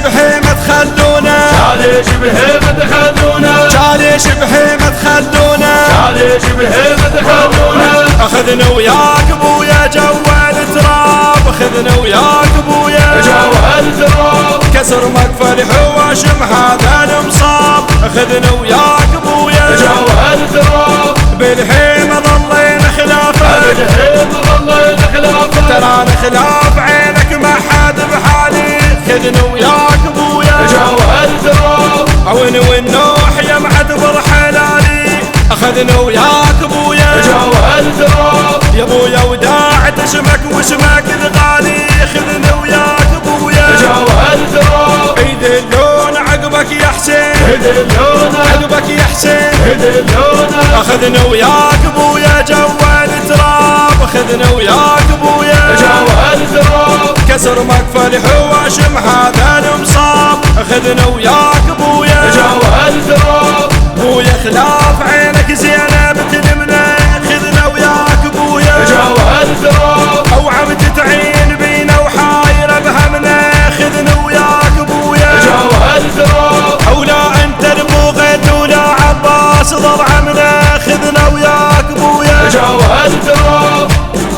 بهيمة تخلونا، معليش بهيمة تخلونا، معليش بهيمة تخلونا، معليش بهيمة تخلونا. اخذنا وياك ابويا جوال تراب، اخذنا وياك ابويا جوال تراب، كسر مقفى الحواشم هذا المصاب، اخذنا وياك ابويا جوال تراب. بالهيمة ظلينا خلافك، بالهيمة ظلينا خلافك، ترى خلاف عينك ما حد بحالي، خذنا وياك ابويا جوال تراب. عون والنوح يا معتبر حلالي، اخذنا وياك ابويا جوال تراب. يا ابويا وداعت اسمك واسمك الغالي، خذنا وياك ابويا جوال تراب. عيد اللون عقبك يا حسين، عيد اللون عقبك يا حسين، عيد اللون. اخذنا وياك ابويا جوال تراب، اخذنا وياك ابويا جوال تراب، كسر مقفى الحواشم هذا المصاب، اخذنا وياك ابويا جوال تراب. ابويا خلاف عينك زينب تلمنا، خذنا وياك ابويا جوال تراب. او عمد تعين بينا وحايره بهمنا، خذنا وياك ابويا جوال تراب. او لا انت المغيث ولا عباس ضر عمنا، خذنا وياك ابويا جوال تراب.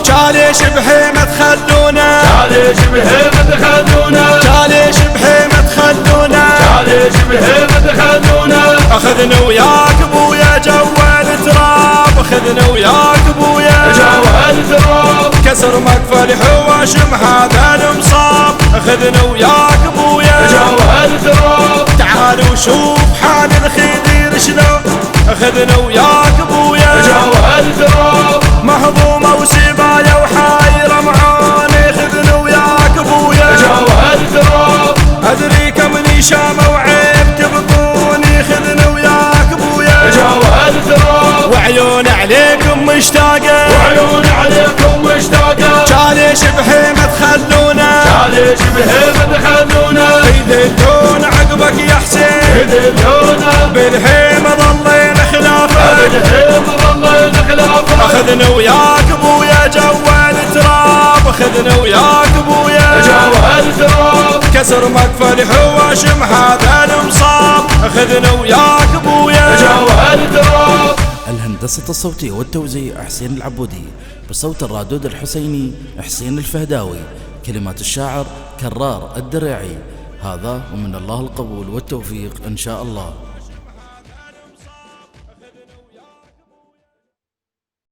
جاليش بهيمة تخلونا، معليش بهيمة تخلونا، جاليش بهيمة تخلونا، معليش بهيمة تخلونا. اخذنا وياك ابويا جوال تراب، اخذنا وياك ابويا جوال تراب، كسر مقفى الحواشم هذا المصاب، اخذنا وياك ابويا جوال تراب. تعال وشوف حال الخدير شلون، اخذنا وياك ابويا جوال تراب، مهضومه وسبايه وحايره معاني، خذنا وياك ابويا جوال تراب. ادري كم نشامه وعيب تبطوني، خذنا وياك ابويا جوال تراب، وعيون عليكم مشتاقه، وعيون عليكم مشتاقة. جاليش بهيمة تخلونا، معليش بهيمة تخلونا، عيد اللون عقبك يا حسين، عيد اللون. بالهيمة ظلينا خلافك، بالهيمة ظلينا خلافك، اخذنا وياك ابويا جوال تراب، اخذنا وياك ابويا جوال تراب. كسر مقفى الحواشم هذا المصاب، اخذنا وياك ابويا جوال تراب. الهندسة الصوتية والتوزيع حسين العبودي، بصوت الرادود الحسيني حسين الفهداوي، كلمات الشاعر كرار الدريعي. هذا ومن الله القبول والتوفيق إن شاء الله.